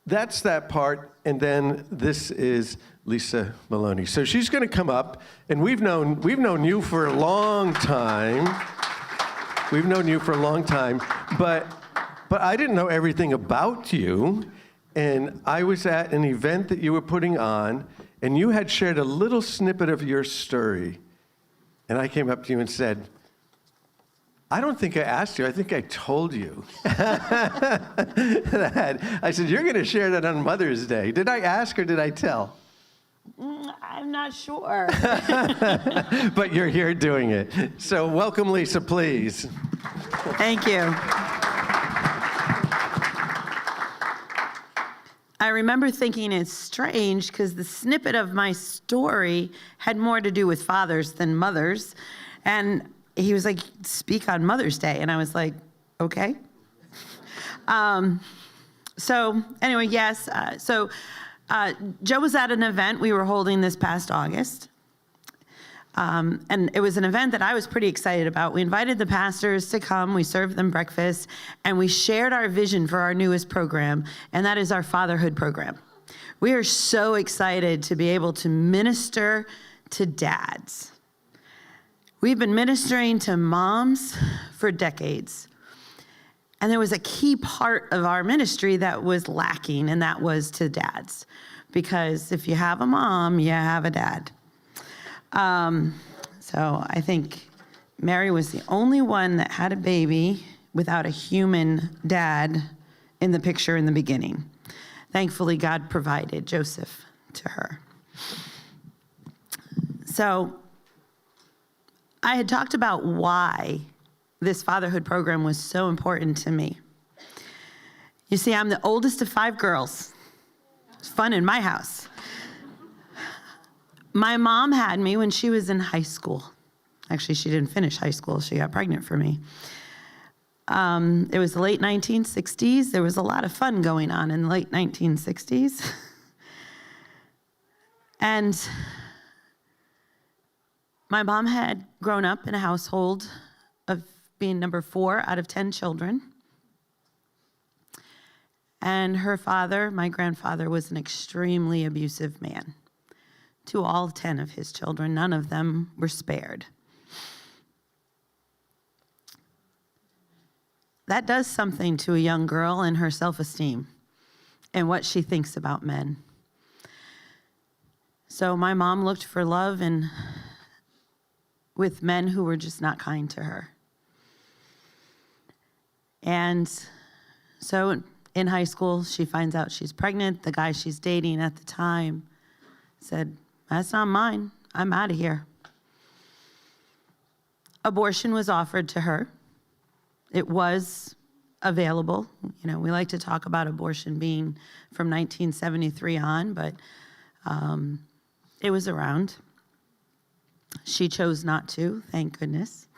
that's that part, and then this is Lisa Maloney. So she's going to come up, and we've known you for a long time. We've known you for a long time, but I didn't know everything about you, and I was at an event that you were putting on, and you had shared a little snippet of your story, and I came up to you and said, I don't think I asked you. I think I told you. I said, you're going to share that on Mother's Day. Did I ask or did I tell? I'm not sure. But you're here doing it. So welcome, Lisa, please. Thank you. I remember thinking it's strange because the snippet of my story had more to do with fathers than mothers. And he was like, speak on Mother's Day. And I was like, okay. So anyway, yes. Joe was at an event we were holding this past August. And it was an event that I was pretty excited about. We invited the pastors to come, we served them breakfast, and we shared our vision for our newest program, and that is our fatherhood program. We are so excited to be able to minister to dads. We've been ministering to moms for decades. And there was a key part of our ministry that was lacking, and that was to dads. Because if you have a mom, you have a dad. So I think Mary was the only one that had a baby without a human dad in the picture in the beginning. Thankfully, God provided Joseph to her. So I had talked about why this fatherhood program was so important to me. You see, I'm the oldest of 5 girls. It's fun in my house. My mom had me when she was in high school. Actually, she didn't finish high school. She got pregnant for me. It was the late 1960s. There was a lot of fun going on in the late 1960s. And my mom had grown up in a household of being number 4 out of 10 children. And her father, my grandfather, was an extremely abusive man to all 10 of his children. None of them were spared. That does something to a young girl and her self-esteem and what she thinks about men. So my mom looked for love with men who were just not kind to her. And so in high school, she finds out she's pregnant. The guy she's dating at the time said, "That's not mine. I'm out of here." Abortion was offered to her. It was available. You know, we like to talk about abortion being from 1973 on, but it was around. She chose not to, thank goodness.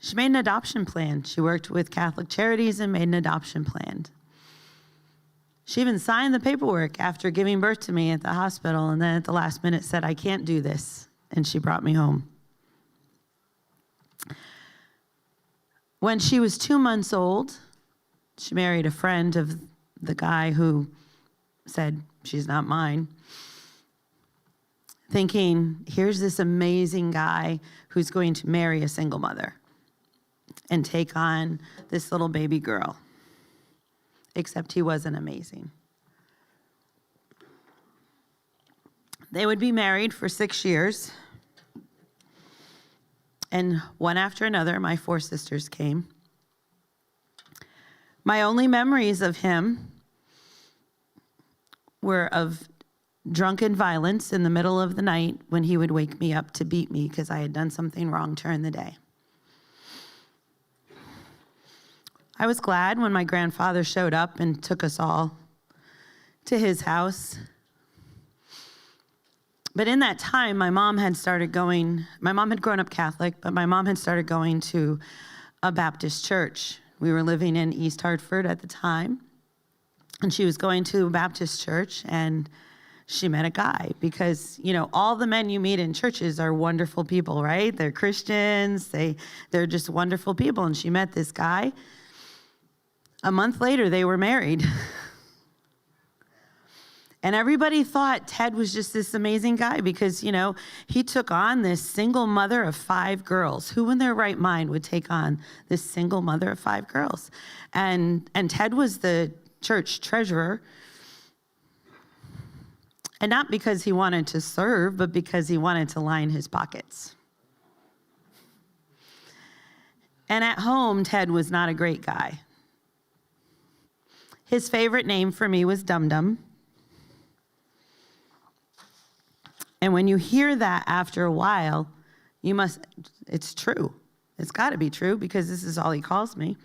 She made an adoption plan. She worked with Catholic Charities and made an adoption plan. She even signed the paperwork after giving birth to me at the hospital, and then at the last minute said, "I can't do this," and she brought me home. When she was 2 months old, she married a friend of the guy who said, "She's not mine," thinking, here's this amazing guy who's going to marry a single mother and take on this little baby girl. Except he wasn't amazing. They would be married for 6 years. And one after another, my 4 sisters came. My only memories of him were of drunken violence in the middle of the night when he would wake me up to beat me because I had done something wrong during the day. I was glad when my grandfather showed up and took us all to his house. But in that time, my mom had grown up Catholic, but my mom had started going to a Baptist church. We were living in East Hartford at the time, and she was going to a Baptist church, and she met a guy because, you know, all the men you meet in churches are wonderful people, right? They're Christians, they're just wonderful people, and she met this guy. A month later, they were married. And everybody thought Ted was just this amazing guy because, he took on this single mother of 5 girls. Who in their right mind would take on this single mother of 5 girls? And Ted was the church treasurer. And not because he wanted to serve, but because he wanted to line his pockets. And at home, Ted was not a great guy. His favorite name for me was Dum Dum. And when you hear that after a while, it's true. It's got to be true because this is all he calls me.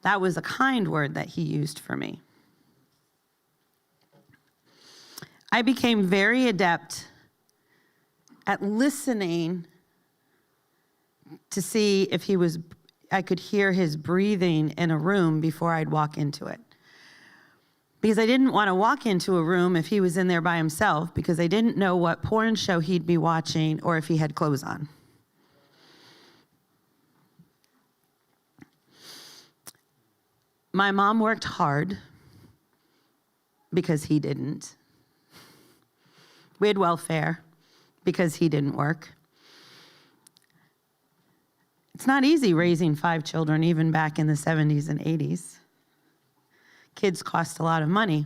That was a kind word that he used for me. I became very adept at listening to see if I could hear his breathing in a room before I'd walk into it. Because I didn't want to walk into a room if he was in there by himself because I didn't know what porn show he'd be watching or if he had clothes on. My mom worked hard because he didn't. We had welfare because he didn't work. It's not easy raising 5 children, even back in the 70s and 80s. Kids cost a lot of money.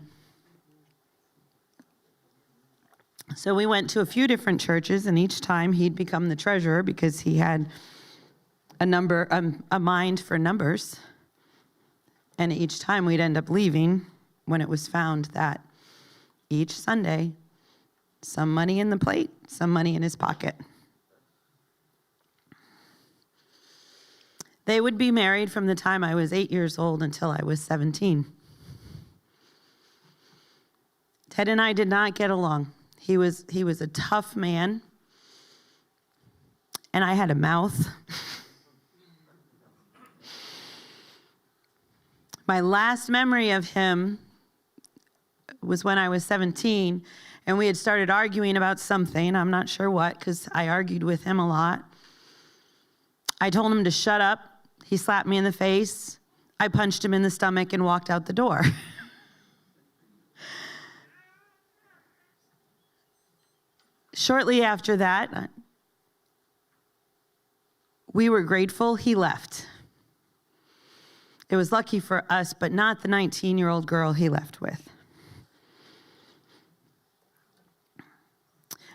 So we went to a few different churches, and each time he'd become the treasurer because he had a mind for numbers. And each time we'd end up leaving when it was found that each Sunday, some money in the plate, some money in his pocket. They would be married from the time I was 8 years old until I was 17. Ted and I did not get along. He was a tough man, and I had a mouth. My last memory of him was when I was 17, and we had started arguing about something. I'm not sure what, because I argued with him a lot. I told him to shut up. He slapped me in the face. I punched him in the stomach and walked out the door. Shortly after that, we were grateful he left. It was lucky for us, but not the 19-year-old girl he left with.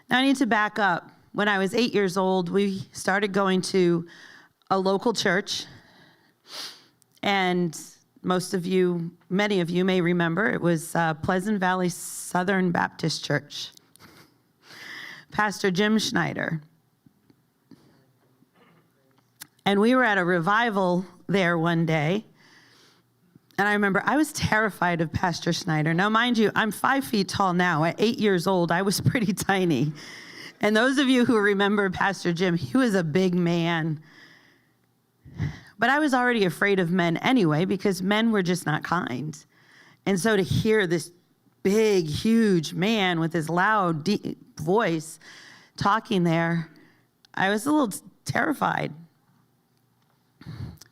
Now I need to back up. When I was 8 years old, we started going to a local church, and many of you may remember, it was Pleasant Valley Southern Baptist Church. Pastor Jim Schneider. And we were at a revival there one day, and I remember I was terrified of Pastor Schneider. Now, mind you, I'm 5 feet tall now. At 8 years old, I was pretty tiny. And those of you who remember Pastor Jim, he was a big man. But I was already afraid of men anyway because men were just not kind. And so to hear this big, huge man with his loud, deep voice talking there, I was a little terrified.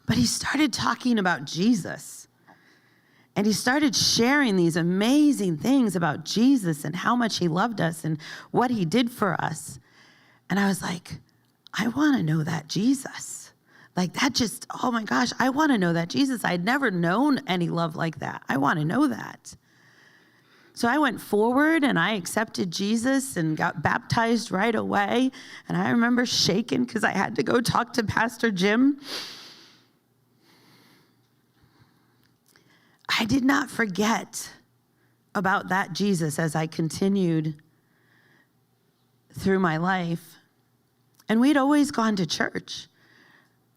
But he started talking about Jesus. And he started sharing these amazing things about Jesus and how much he loved us and what he did for us. And I was like, I want to know that Jesus. Like that just, oh my gosh, I want to know that Jesus. I had never known any love like that. I want to know that. So I went forward and I accepted Jesus and got baptized right away. And I remember shaking because I had to go talk to Pastor Jim. I did not forget about that Jesus as I continued through my life. And we'd always gone to church.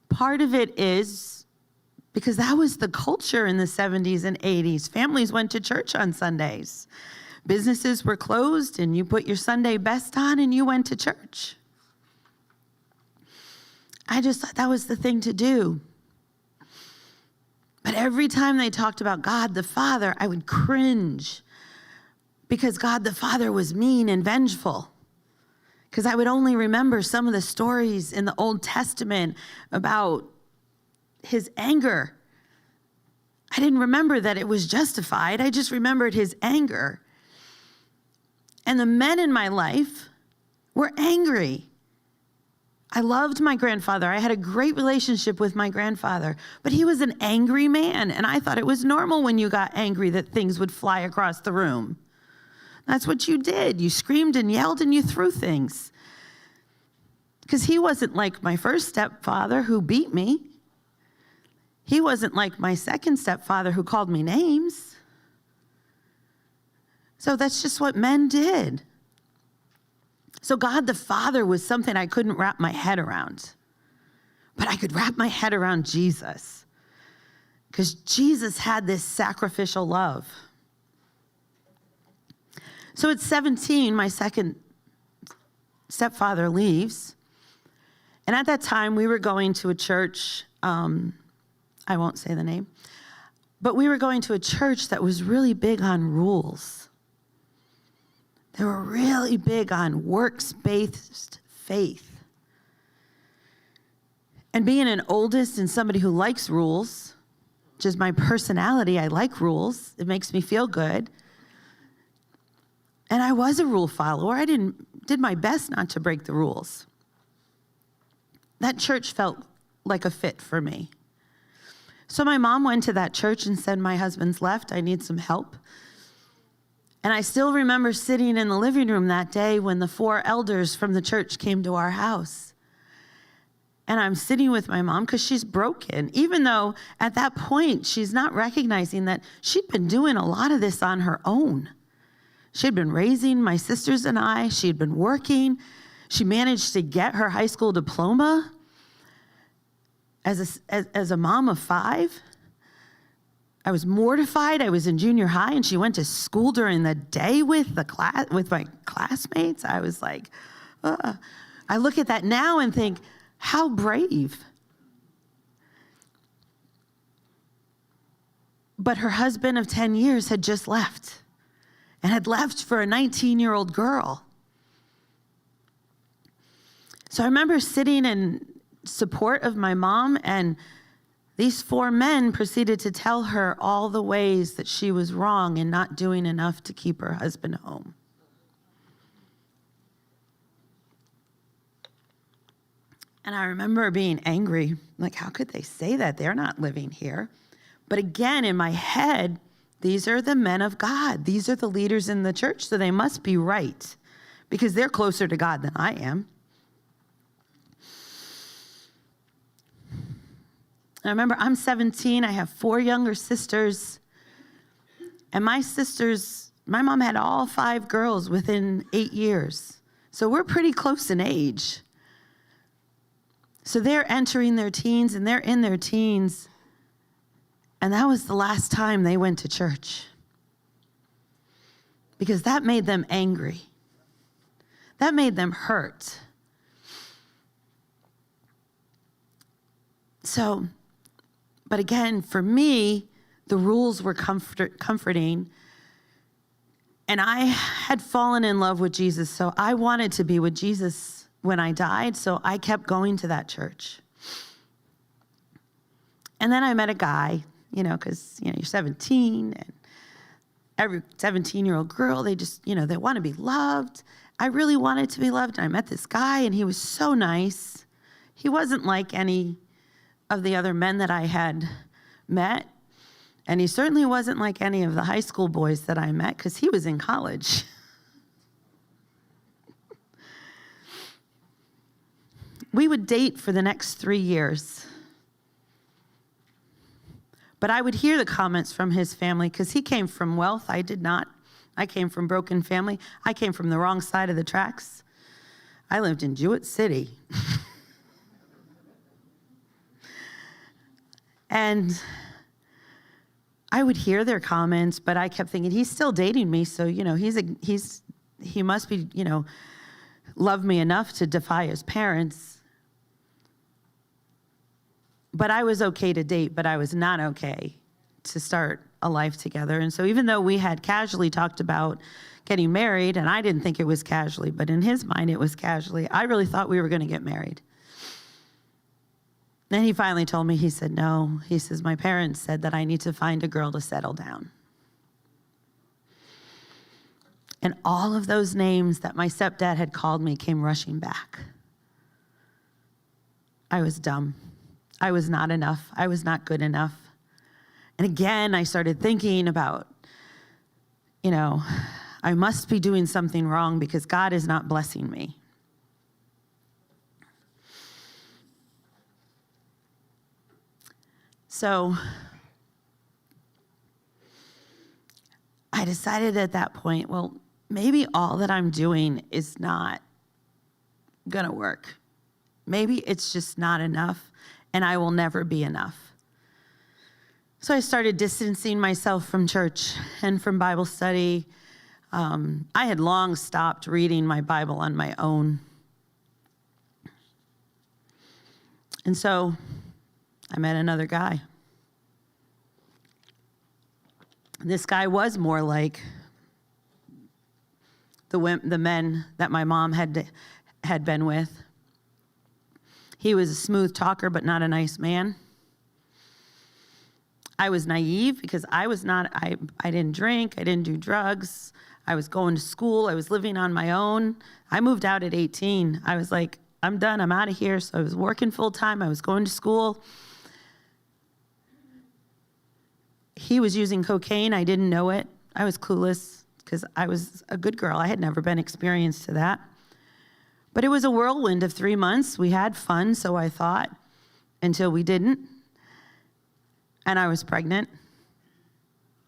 Part of it is because that was the culture in the 70s and 80s. Families went to church on Sundays. Businesses were closed, and you put your Sunday best on and you went to church. I just thought that was the thing to do. But every time they talked about God the Father, I would cringe because God the Father was mean and vengeful. Because I would only remember some of the stories in the Old Testament about his anger. I didn't remember that it was justified. I just remembered his anger. And the men in my life were angry. I loved my grandfather. I had a great relationship with my grandfather, but he was an angry man. And I thought it was normal when you got angry that things would fly across the room. That's what you did. You screamed and yelled and you threw things. Because he wasn't like my first stepfather who beat me. He wasn't like my second stepfather who called me names. So that's just what men did. So God the Father was something I couldn't wrap my head around. But I could wrap my head around Jesus. Because Jesus had this sacrificial love. So at 17, my second stepfather leaves. And at that time, we were going to a church, I won't say the name, but we were going to a church that was really big on rules. They were really big on works-based faith. And being an oldest and somebody who likes rules, which is my personality, I like rules. It makes me feel good. And I was a rule follower. I did my best not to break the rules. That church felt like a fit for me. So my mom went to that church and said, my husband's left, I need some help. And I still remember sitting in the living room that day when the 4 elders from the church came to our house. And I'm sitting with my mom because she's broken, even though at that point she's not recognizing that she'd been doing a lot of this on her own. She'd been raising my sisters and I. She'd been working. She managed to get her high school diploma as a mom of 5. I was mortified. I was in junior high, and she went to school during the day with my classmates. I was like, I look at that now and think, how brave. But her husband of 10 years had just left, and had left for a 19-year-old girl. So I remember sitting in support of my mom, and these 4 men proceeded to tell her all the ways that she was wrong and not doing enough to keep her husband home. And I remember being angry, like, how could they say that? They're not living here. But again, in my head, these are the men of God. These are the leaders in the church, so they must be right because they're closer to God than I am. I remember I'm 17, I have 4 younger sisters, and my mom had all 5 girls within 8 years. So we're pretty close in age. So they're entering their teens, and they're in their teens, and that was the last time they went to church. Because that made them angry. That made them hurt. So, but again, for me, the rules were comforting. And I had fallen in love with Jesus, so I wanted to be with Jesus when I died, so I kept going to that church. And then I met a guy, because, you're 17, and every 17-year-old girl, they just, they want to be loved. I really wanted to be loved, and I met this guy, and he was so nice. He wasn't like any of the other men that I had met. And he certainly wasn't like any of the high school boys that I met because he was in college. We would date for the next 3 years. But I would hear the comments from his family because he came from wealth. I did not. I came from broken family. I came from the wrong side of the tracks. I lived in Jewett City. And I would hear their comments, but I kept thinking, he's still dating me, so, he must be, love me enough to defy his parents. But I was okay to date, but I was not okay to start a life together. And so even though we had casually talked about getting married, and I didn't think it was casually, but in his mind it was casually, I really thought we were going to get married. And he finally told me, he said, no. He says, my parents said that I need to find a girl to settle down. And all of those names that my stepdad had called me came rushing back. I was dumb. I was not enough. I was not good enough. And again, I started thinking about, I must be doing something wrong because God is not blessing me. So I decided at that point, well, maybe all that I'm doing is not going to work. Maybe it's just not enough, and I will never be enough. So I started distancing myself from church and from Bible study. I had long stopped reading my Bible on my own. And so I met another guy. This guy was more like the men that my mom had been with. He was a smooth talker, but not a nice man. I was naive because I didn't drink, I didn't do drugs. I was going to school, I was living on my own. I moved out at 18. I was like, I'm done, I'm out of here. So I was working full time, I was going to school. He was using cocaine, I didn't know it. I was clueless because I was a good girl. I had never been experienced to that. But it was a whirlwind of 3 months. We had fun, so I thought, until we didn't. And I was pregnant.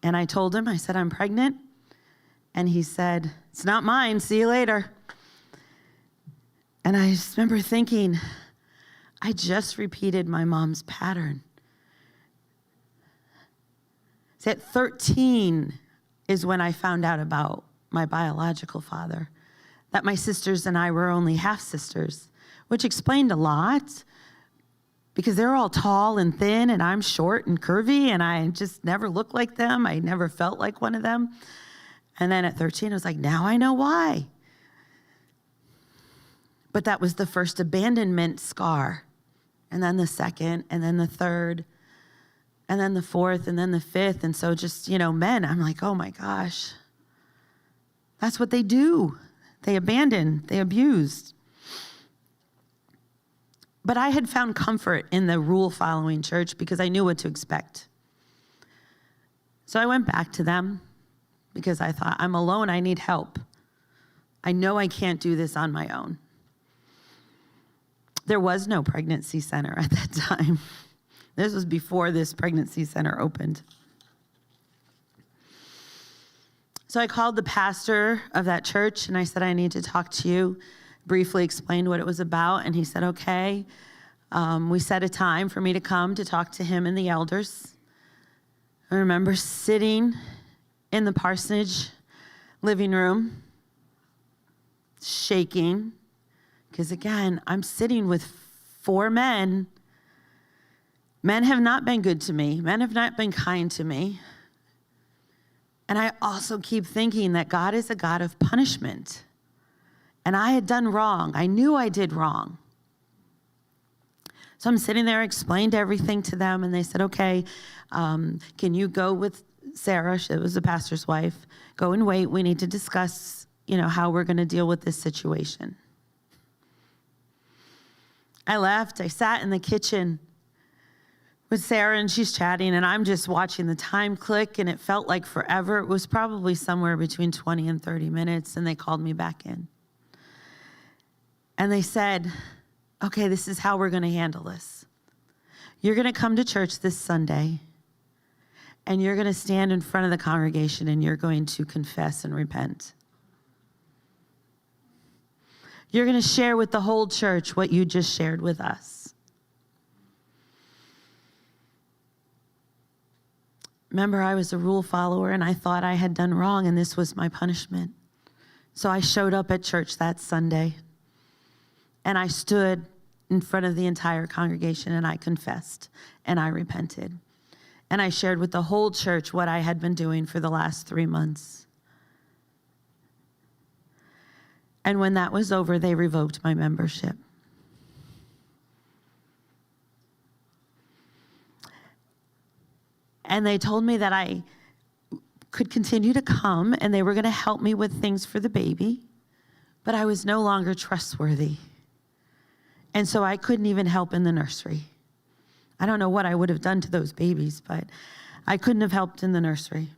And I told him, I said, I'm pregnant. And he said, it's not mine, see you later. And I just remember thinking, I just repeated my mom's pattern. See, at 13 is when I found out about my biological father, that my sisters and I were only half-sisters, which explained a lot because they're all tall and thin and I'm short and curvy and I just never looked like them. I never felt like one of them. And then at 13, I was like, now I know why. But that was the first abandonment scar. And then the second, and then the third, and then the fourth, and then the fifth. And so just, men, I'm like, oh my gosh, that's what they do. They abandoned, they abused. But I had found comfort in the rule-following church because I knew what to expect. So I went back to them because I thought, I'm alone, I need help. I know I can't do this on my own. There was no pregnancy center at that time. This was before this pregnancy center opened. So I called the pastor of that church and I said, I need to talk to you. Briefly explained what it was about, and he said, okay. We set a time for me to come to talk to him and the elders. I remember sitting in the parsonage living room, shaking, because again, I'm sitting with 4 men. Men have not been good to me. Men have not been kind to me. And I also keep thinking that God is a God of punishment. And I had done wrong. I knew I did wrong. So I'm sitting there, explained everything to them, and they said, okay, can you go with Sarah, she was the pastor's wife, go and wait. We need to discuss, how we're going to deal with this situation. I left. I sat in the kitchen with Sarah, and she's chatting, and I'm just watching the time click, and it felt like forever. It was probably somewhere between 20 and 30 minutes, and they called me back in. And they said, okay, this is how we're going to handle this. You're going to come to church this Sunday, and you're going to stand in front of the congregation, and you're going to confess and repent. You're going to share with the whole church what you just shared with us. Remember, I was a rule follower, and I thought I had done wrong, and this was my punishment. So I showed up at church that Sunday. And I stood in front of the entire congregation and I confessed and I repented. And I shared with the whole church what I had been doing for the last 3 months. And when that was over, they revoked my membership. And they told me that I could continue to come and they were going to help me with things for the baby, but I was no longer trustworthy. And so I couldn't even help in the nursery. I don't know what I would have done to those babies, but I couldn't have helped in the nursery.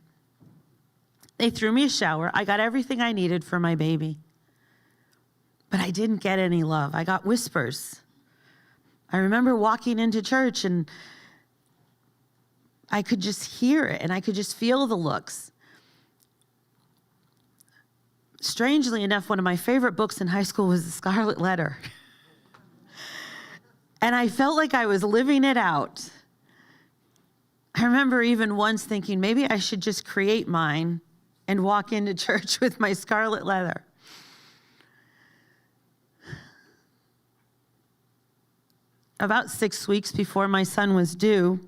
They threw me a shower. I got everything I needed for my baby, but I didn't get any love. I got whispers. I remember walking into church and I could just hear it and I could just feel the looks. Strangely enough, one of my favorite books in high school was The Scarlet Letter. And I felt like I was living it out. I remember even once thinking, maybe I should just create mine and walk into church with my scarlet letter. About 6 weeks before my son was due,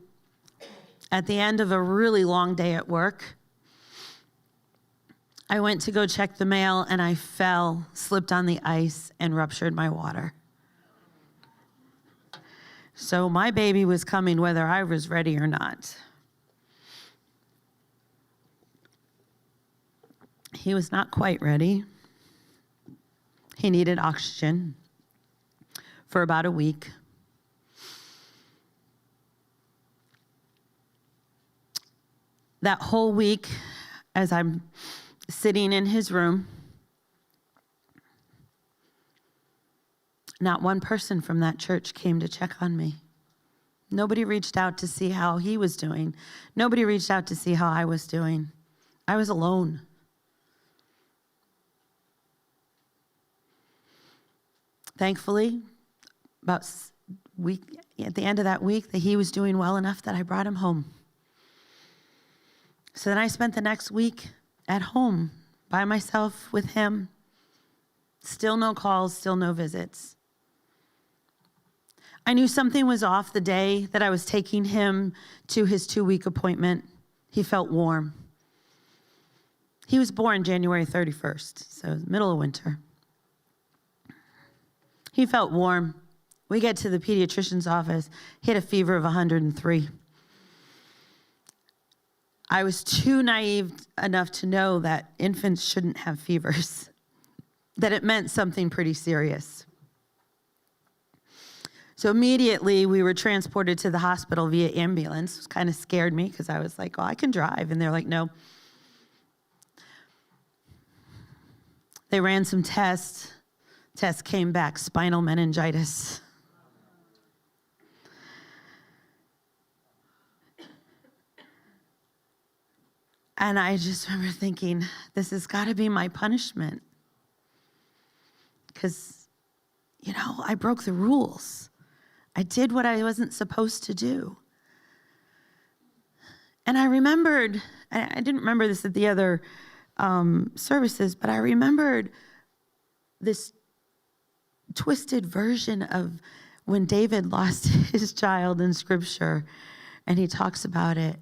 at the end of a really long day at work, I went to go check the mail and I fell, slipped on the ice, and ruptured my water. So my baby was coming whether I was ready or not. He was not quite ready. He needed oxygen for about a week. That whole week, as I'm sitting in his room, not one person from that church came to check on me. Nobody reached out to see how he was doing. Nobody reached out to see how I was doing. I was alone. Thankfully, at the end of that week, that he was doing well enough that I brought him home. So then I spent the next week at home by myself with him. Still no calls, still no visits. I knew something was off the day that I was taking him to his 2-week appointment. He felt warm. He was born January 31st, so middle of winter. He felt warm. We get to the pediatrician's office. He had a fever of 103. I was too naive enough to know that infants shouldn't have fevers, that it meant something pretty serious. So immediately we were transported to the hospital via ambulance. It kind of scared me because I was like, oh, I can drive. And they're like, no. They ran some tests. Tests came back, spinal meningitis. And I just remember thinking, this has got to be my punishment. Because, I broke the rules. I did what I wasn't supposed to do. And I remembered, I didn't remember this at the other services, but I remembered this twisted version of when David lost his child in Scripture, and he talks about it.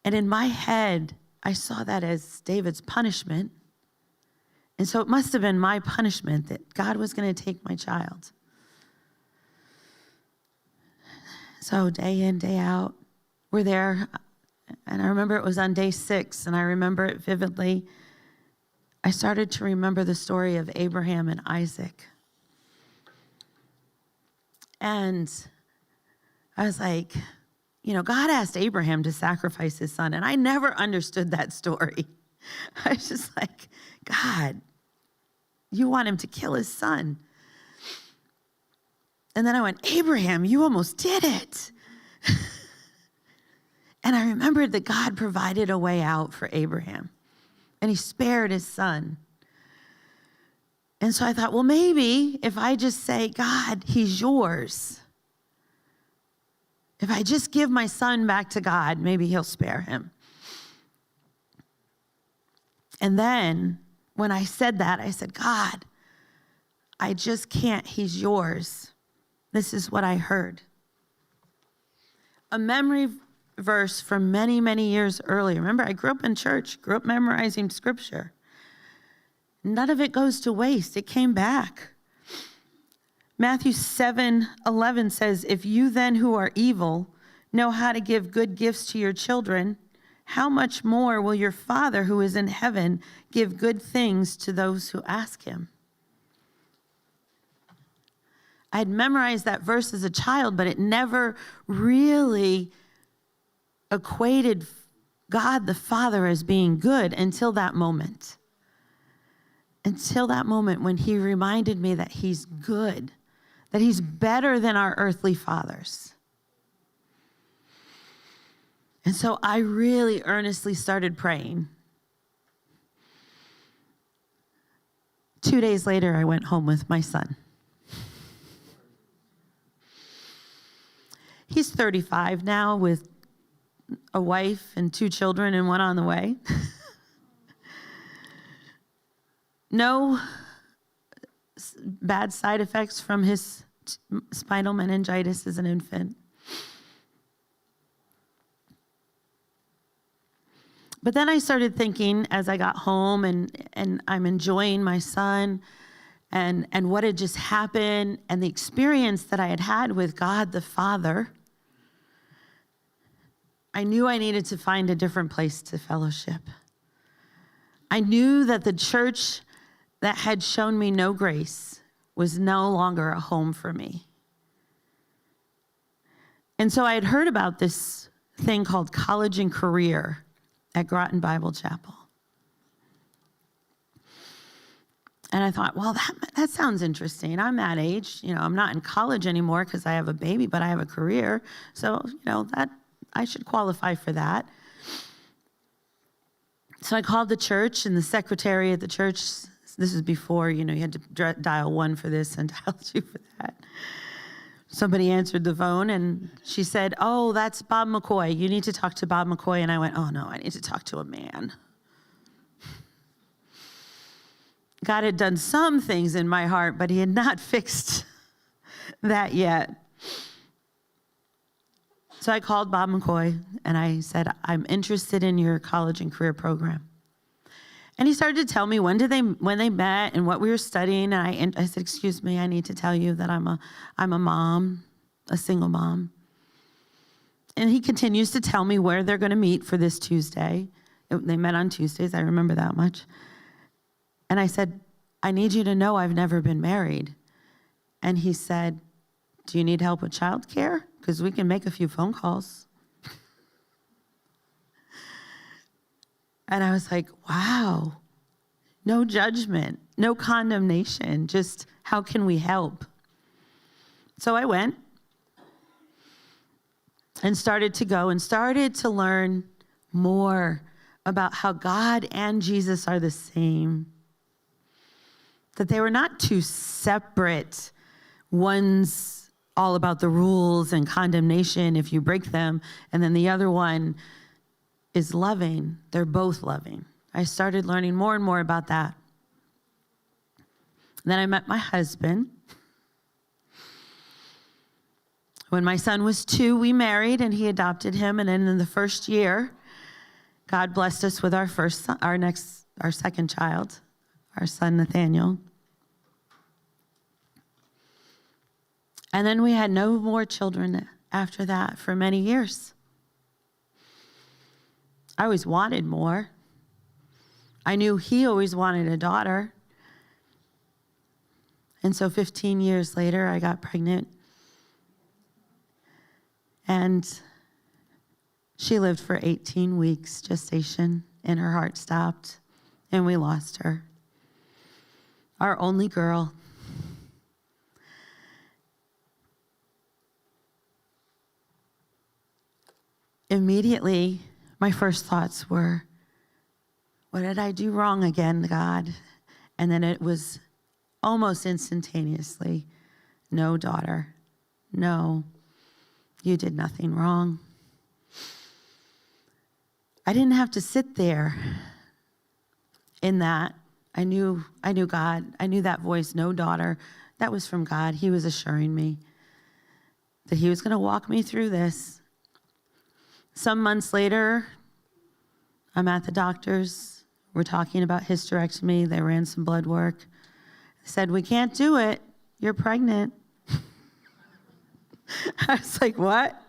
And in my head, I saw that as David's punishment. And so it must have been my punishment that God was going to take my child. So day in, day out, we're there. And I remember it was on day 6, and I remember it vividly. I started to remember the story of Abraham and Isaac. And I was like, God asked Abraham to sacrifice his son, and I never understood that story. I was just like, God, you want him to kill his son. And then I went, Abraham, you almost did it. And I remembered that God provided a way out for Abraham, and he spared his son. And so I thought, well, maybe if I just say, God, he's yours. If I just give my son back to God, maybe he'll spare him. And then when I said that, I said, God, I just can't. He's yours. This is what I heard. A memory verse from many, many years earlier. Remember, I grew up in church, grew up memorizing Scripture. None of it goes to waste. It came back. Matthew 7:11 says, if you then who are evil know how to give good gifts to your children, how much more will your Father who is in heaven give good things to those who ask him? I had memorized that verse as a child, but it never really equated God the Father as being good until that moment. Until that moment when he reminded me that he's good, that he's better than our earthly fathers. And so I really earnestly started praying. 2 days later, I went home with my son. He's 35 now with a wife and 2 children and one on the way. No bad side effects from his spinal meningitis as an infant. But then I started thinking as I got home and I'm enjoying my son and what had just happened and the experience that I had had with God the Father, I knew I needed to find a different place to fellowship. I knew that the church that had shown me no grace was no longer a home for me. And so I had heard about this thing called College and Career at Groton Bible Chapel. And I thought, well, that sounds interesting. I'm that age. I'm not in college anymore because I have a baby, but I have a career. So, that I should qualify for that. So I called the church, and the secretary at the church, this is before, you had to dial 1 for this and dial 2 for that. Somebody answered the phone, and she said, oh, that's Bob McCoy. You need to talk to Bob McCoy. And I went, oh, no, I need to talk to a man. God had done some things in my heart, but he had not fixed that yet. So I called Bob McCoy, and I said, I'm interested in your college and career program. And he started to tell me when they met and what we were studying. And I said, excuse me, I need to tell you that I'm a mom, a single mom. And he continues to tell me where they're going to meet for this Tuesday. They met on Tuesdays, I remember that much. And I said, I need you to know I've never been married. And he said, do you need help with childcare? Because we can make a few phone calls. And I was like, wow, no judgment, no condemnation, just how can we help? So I went and started to go and started to learn more about how God and Jesus are the same. That they were not two separate, one's all about the rules and condemnation if you break them, and then the other one is loving. They're both loving. I started learning more and more about that. Then I met my husband. When my son was 2, we married and he adopted him. And then in the first year, God blessed us with our second child, our son Nathaniel. And then we had no more children after that for many years. I always wanted more. I knew he always wanted a daughter. And so 15 years later, I got pregnant. And she lived for 18 weeks gestation, and her heart stopped, and we lost her. Our only girl. Immediately, my first thoughts were, what did I do wrong again, God? And then it was almost instantaneously, no, daughter, no, you did nothing wrong. I didn't have to sit there in that. I knew God. I knew that voice, no, daughter. That was from God. He was assuring me that he was going to walk me through this. Some months later, I'm at the doctor's. We're talking about hysterectomy. They ran some blood work. They said, we can't do it. You're pregnant. I was like, what?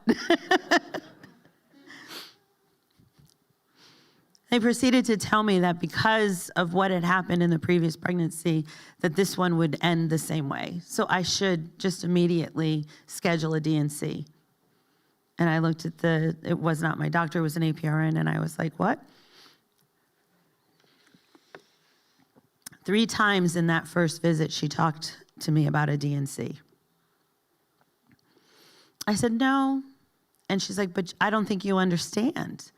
They proceeded to tell me that because of what had happened in the previous pregnancy, that this one would end the same way. So I should just immediately schedule a D&C. And I looked at it was not my doctor, it was an APRN, and I was like, what? 3 times in that first visit, she talked to me about a D&C. I said, no. And she's like, but I don't think you understand.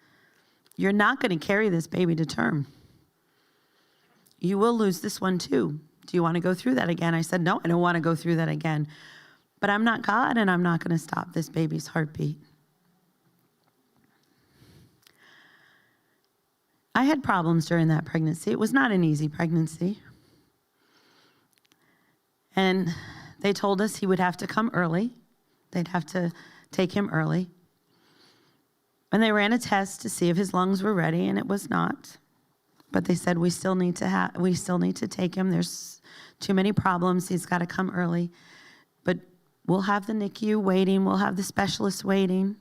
You're not going to carry this baby to term. You will lose this one too. Do you want to go through that again? I said, no, I don't want to go through that again. But I'm not God, and I'm not going to stop this baby's heartbeat. I had problems during that pregnancy. It was not an easy pregnancy. And they told us he would have to come early. They'd have to take him early. And they ran a test to see if his lungs were ready, and it was not. But they said, we still need to take him. There's too many problems. He's got to come early. But we'll have the NICU waiting. We'll have the specialists waiting.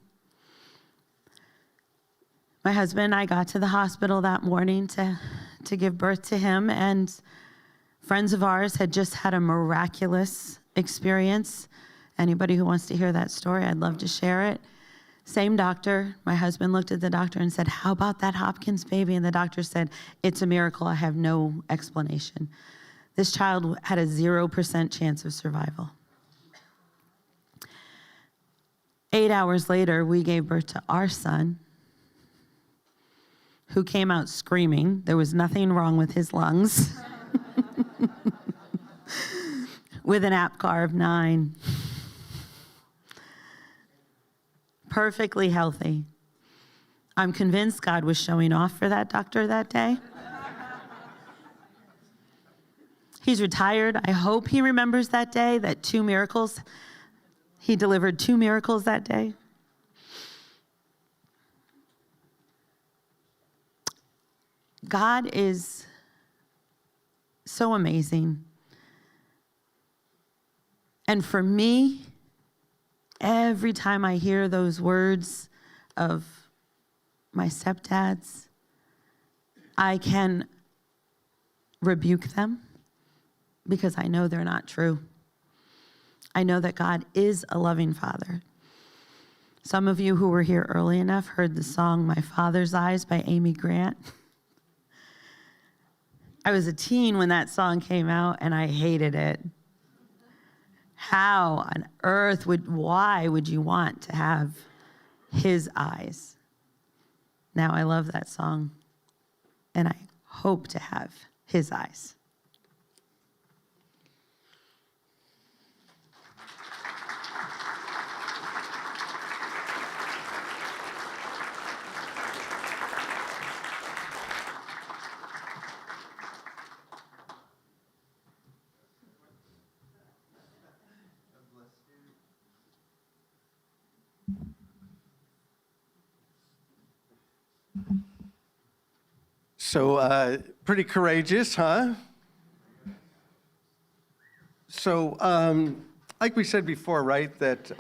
My husband and I got to the hospital that morning to give birth to him, and friends of ours had just had a miraculous experience. Anybody who wants to hear that story, I'd love to share it. Same doctor. My husband looked at the doctor and said, how about that Hopkins baby? And the doctor said, it's a miracle. I have no explanation. This child had a 0% chance of survival. 8 hours later, we gave birth to our son, who came out screaming. There was nothing wrong with his lungs. With an APGAR of 9. Perfectly healthy. I'm convinced God was showing off for that doctor that day. He's retired. I hope he remembers that day, that 2 miracles. He delivered 2 miracles that day. God is so amazing. And for me, every time I hear those words of my stepdads, I can rebuke them because I know they're not true. I know that God is a loving Father. Some of you who were here early enough heard the song My Father's Eyes by Amy Grant. I was a teen when that song came out, and I hated it. How on earth why would you want to have his eyes? Now I love that song, and I hope to have his eyes. So pretty courageous, huh? So like we said before, right, that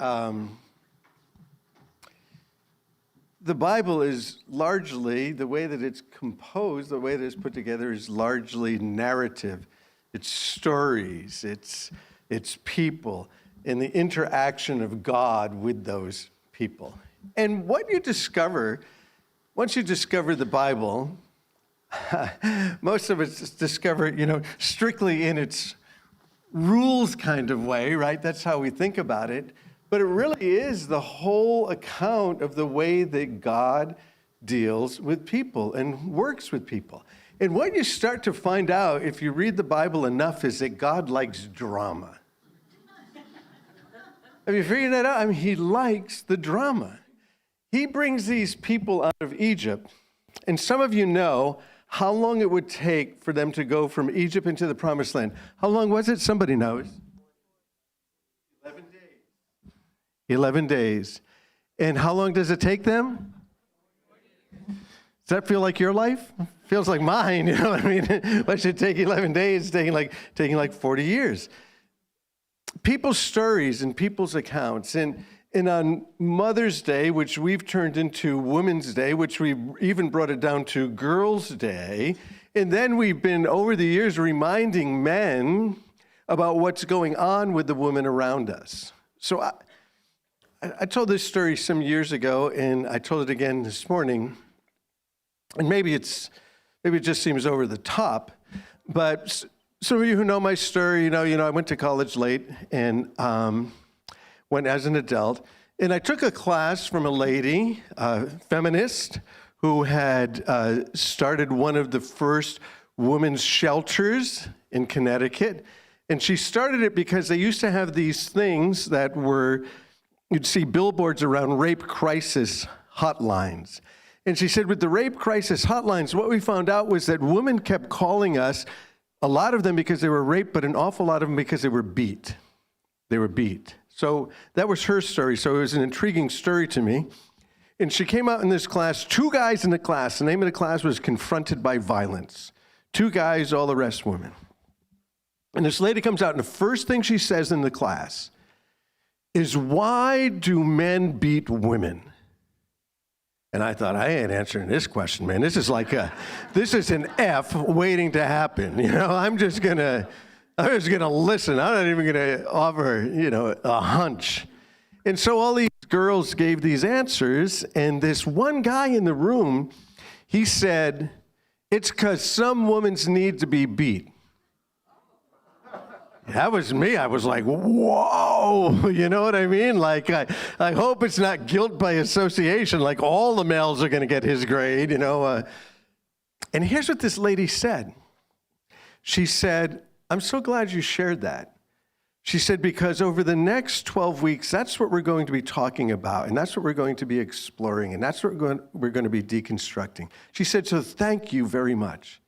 the Bible is largely, the way that it's composed, the way that it's put together is largely narrative. It's stories, it's people, and the interaction of God with those people. And what you discover, once you discover the Bible, most of it's discovered, strictly in its rules kind of way, right? That's how we think about it. But it really is the whole account of the way that God deals with people and works with people. And what you start to find out if you read the Bible enough is that God likes drama. Have you figured that out? I mean, he likes the drama. He brings these people out of Egypt, and some of you know how long it would take for them to go from Egypt into the Promised Land. How long was it? Somebody knows. 11 days. 11 days. And how long does it take them? Does that feel like your life? Feels like mine, you know what I mean? Why should it take 11 days? It's taking like 40 years. people's stories and people's accounts. And on Mother's Day, which we've turned into Women's Day, which we even brought it down to Girls' Day, and then we've been, over the years, reminding men about what's going on with the women around us. So I told this story some years ago, and I told it again this morning, and maybe it just seems over the top, but some of you who know my story, I went to college late and went as an adult, and I took a class from a lady, a feminist, who had started one of the first women's shelters in Connecticut, and she started it because they used to have these things that were, you'd see billboards around rape crisis hotlines. And she said, with the rape crisis hotlines, what we found out was that women kept calling us, a lot of them because they were raped, but an awful lot of them because they were beat. They were beat. So that was her story. So it was an intriguing story to me. And she came out in this class, 2 guys in the class. The name of the class was Confronted by Violence. 2 guys, all the rest women. And this lady comes out, and the first thing she says in the class is, why do men beat women? And I thought, I ain't answering this question, man. This is an F waiting to happen. I'm just gonna listen. I'm not even gonna offer, a hunch. And so all these girls gave these answers, and this one guy in the room, he said, it's because some women need to be beat. That was me. I was like, whoa, you know what I mean? Like, I hope it's not guilt by association, like all the males are going to get his grade, And here's what this lady said. She said, I'm so glad you shared that. She said, because over the next 12 weeks, that's what we're going to be talking about, and that's what we're going to be exploring, and that's what we're going to be deconstructing. She said, so thank you very much.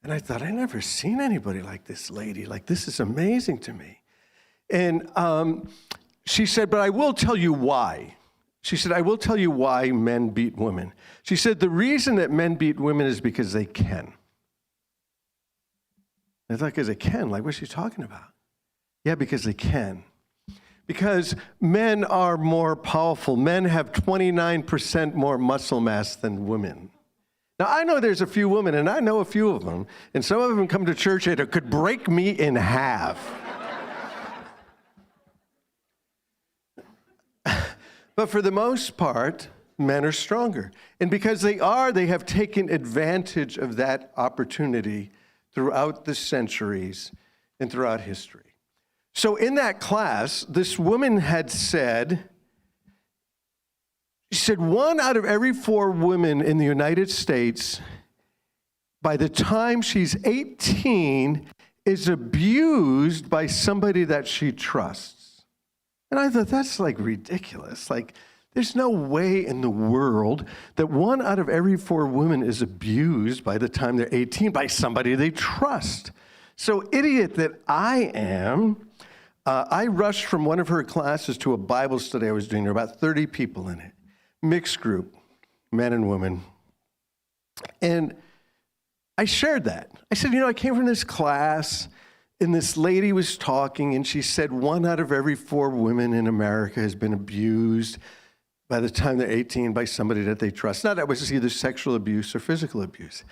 And I thought, I've never seen anybody like this lady. Like, this is amazing to me. And she said, but I will tell you why. She said, I will tell you why men beat women. She said, the reason that men beat women is because they can. I thought, because they can. Like, what's she talking about? Yeah, because they can. Because men are more powerful. Men have 29% more muscle mass than women. Now, I know there's a few women, and I know a few of them, and some of them come to church and it could break me in half. But for the most part, men are stronger. And because they have taken advantage of that opportunity throughout the centuries and throughout history. So in that class, this woman had said, she said, 1 out of every 4 women in the United States, by the time she's 18, is abused by somebody that she trusts. And I thought, that's like ridiculous. Like, there's no way in the world that 1 out of every 4 women is abused by the time they're 18 by somebody they trust. So idiot that I am, I rushed from one of her classes to a Bible study I was doing. There were about 30 people in it. Mixed group, men and women. And I shared that. I said, I came from this class, and this lady was talking, and she said 1 out of every 4 women in America has been abused by the time they're 18 by somebody that they trust. Now, that was either sexual abuse or physical abuse.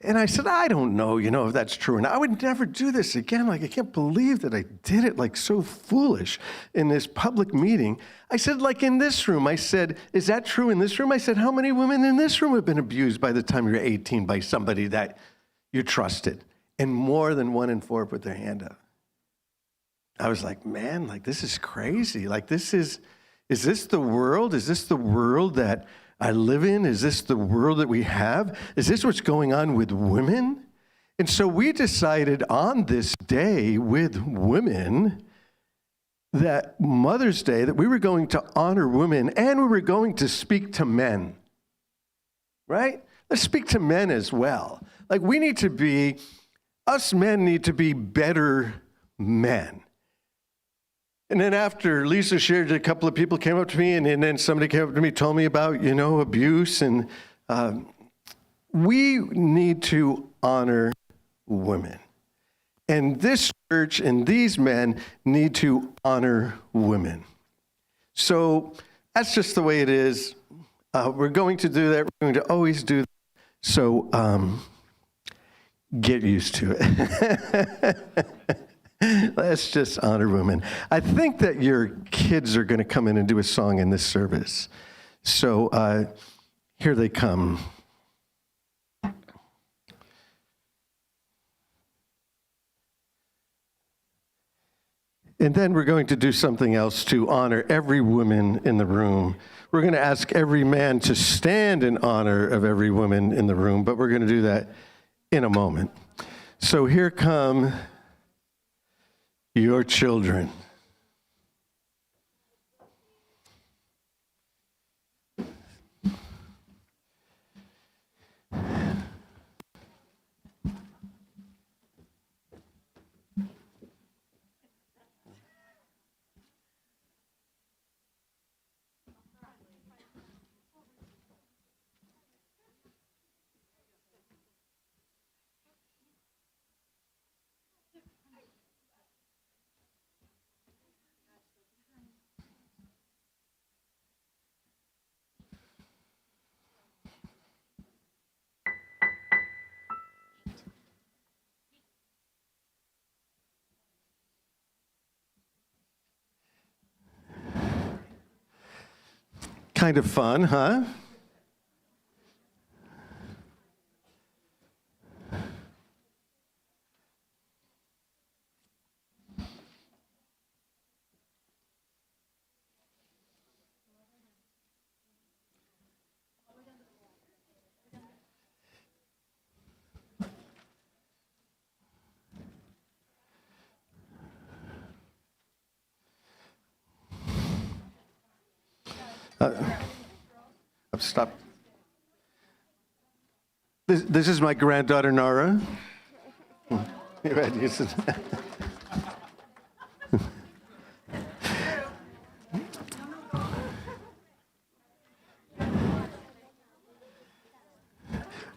And I said, I don't know, if that's true. And I would never do this again. Like, I can't believe that I did it, like, so foolish in this public meeting. I said, like, in this room, I said, is that true in this room? I said, how many women in this room have been abused by the time you're 18 by somebody that you trusted? And more than 1 in 4 put their hand up. I was like, man, like, this is crazy. Like, is this the world? Is this the world that I live in? Is this the world that we have? Is this what's going on with women? And so we decided on this day with women, that Mother's Day, that we were going to honor women and we were going to speak to men, right? Let's speak to men as well. Like, us men need to be better men. And then after Lisa shared, a couple of people came up to me, and then somebody came up to me, told me about, abuse. And we need to honor women. And this church and these men need to honor women. So that's just the way it is. We're going to do that. We're going to always do that. So get used to it. Let's just honor women. I think that your kids are going to come in and do a song in this service. So here they come. And then we're going to do something else to honor every woman in the room. We're going to ask every man to stand in honor of every woman in the room, but we're going to do that in a moment. So here come your children. Kind of fun, huh? Stop. This is my granddaughter, Nara. You had to use it.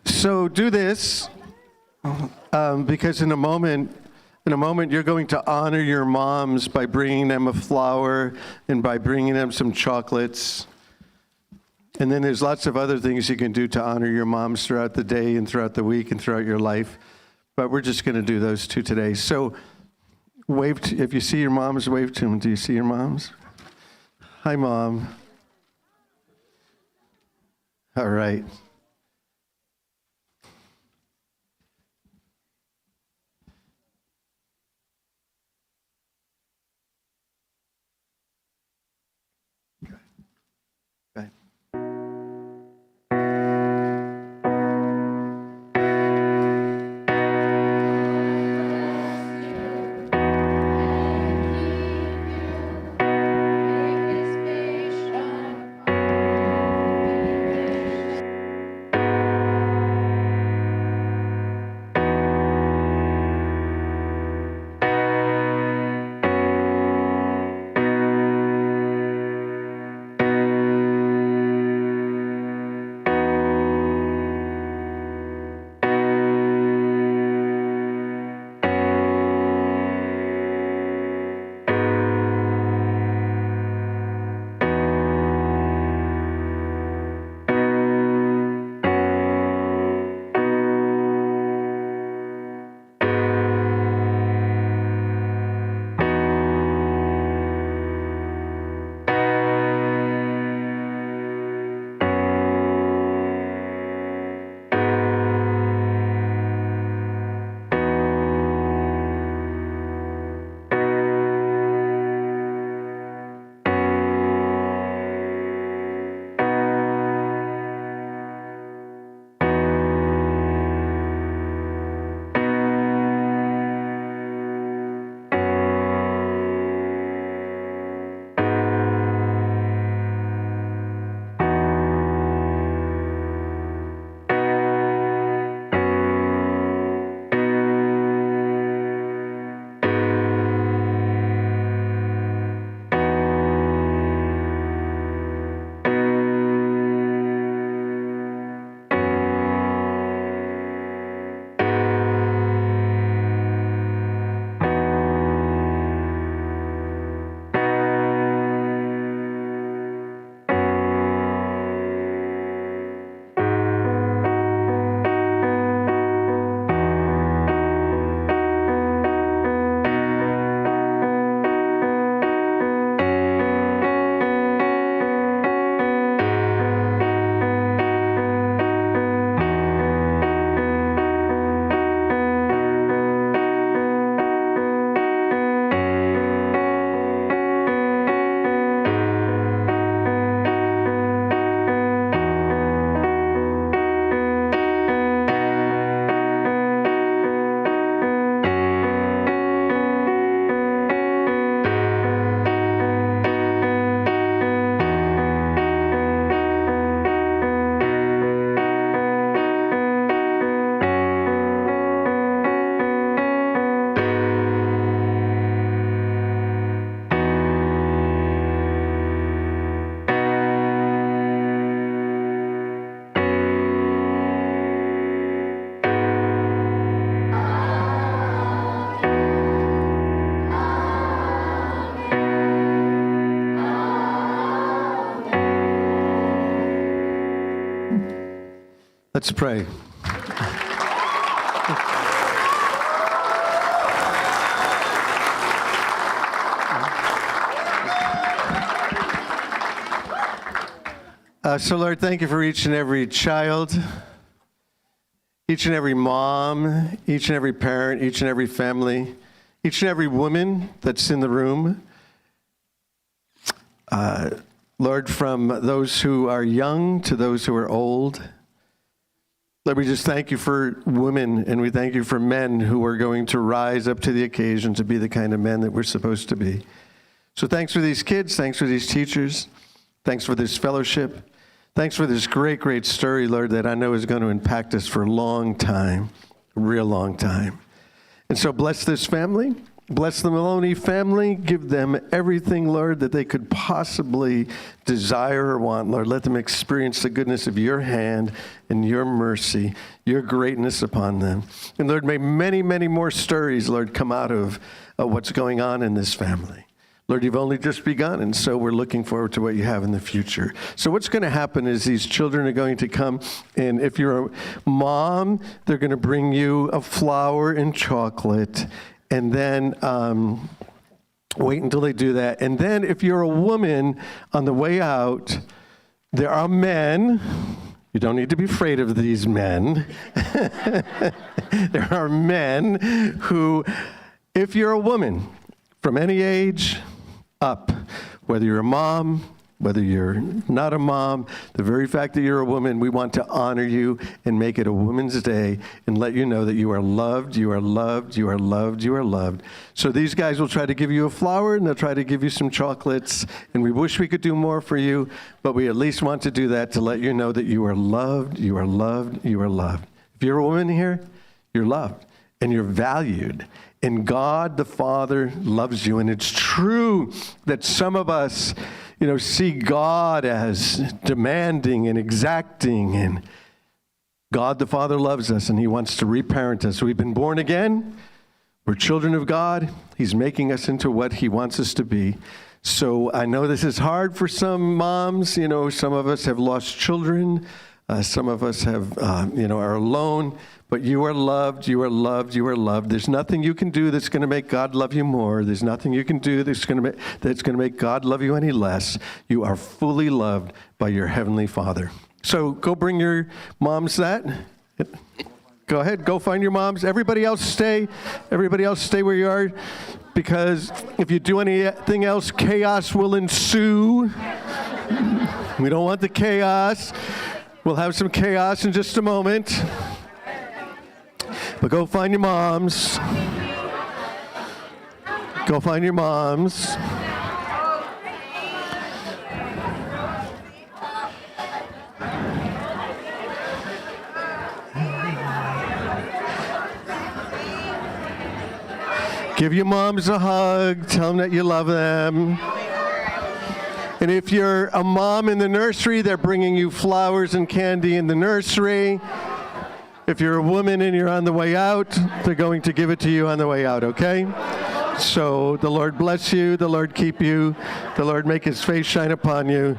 So do this, because in a moment, you're going to honor your moms by bringing them a flower and by bringing them some chocolates. And then there's lots of other things you can do to honor your moms throughout the day and throughout the week and throughout your life. But we're just going to do those two today. So if you see your moms, wave to them. Do you see your moms? Hi, Mom. All right. Let's pray. So, Lord, thank you for each and every child, each and every mom, each and every parent, each and every family, each and every woman that's in the room. Lord, from those who are young to those who are old. Lord, we just thank you for women, and we thank you for men who are going to rise up to the occasion to be the kind of men that we're supposed to be. So thanks for these kids. Thanks for these teachers. Thanks for this fellowship. Thanks for this great, great story, Lord, that I know is going to impact us for a long time, a real long time. And so bless this family. Bless the Maloney family. Give them everything, Lord, that they could possibly desire or want. Lord, let them experience the goodness of your hand and your mercy, your greatness upon them. And Lord, may many, many more stories, Lord, come out of what's going on in this family. Lord, you've only just begun, and so we're looking forward to what you have in the future. So what's going to happen is these children are going to come, and if you're a mom, they're going to bring you a flower and chocolate, and then wait until they do that. And then if you're a woman, on the way out, there are men. You don't need to be afraid of these men. There are men who, if you're a woman, from any age up, whether you're a mom, whether you're not a mom, the very fact that you're a woman, we want to honor you and make it a Women's Day and let you know that you are loved, you are loved, you are loved, you are loved. So these guys will try to give you a flower, and they'll try to give you some chocolates, and we wish we could do more for you, but we at least want to do that to let you know that you are loved, you are loved, you are loved. If you're a woman here, you're loved, and you're valued. And God the Father loves you. And it's true that some of us, see God as demanding and exacting. And God the Father loves us, and he wants to reparent us. We've been born again. We're children of God. He's making us into what he wants us to be. So I know this is hard for some moms. Some of us have lost children. Some of us have, are alone. But you are loved, you are loved, you are loved. There's nothing you can do that's going to make God love you more. There's nothing you can do that's going to make God love you any less. You are fully loved by your Heavenly Father. So go bring your moms that. Go ahead, go find your moms. Everybody else stay. Everybody else stay where you are, because if you do anything else, chaos will ensue. We don't want the chaos. We'll have some chaos in just a moment. But go find your moms. Go find your moms. Give your moms a hug. Tell them that you love them. And if you're a mom in the nursery, they're bringing you flowers and candy in the nursery. If you're a woman and you're on the way out, they're going to give it to you on the way out, okay? So the Lord bless you, the Lord keep you, the Lord make his face shine upon you.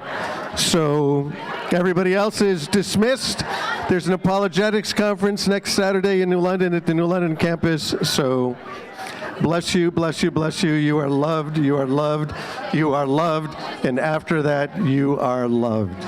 So everybody else is dismissed. There's an apologetics conference next Saturday in New London at the New London campus. So bless you, bless you, bless you. You are loved, you are loved, you are loved, and after that, you are loved.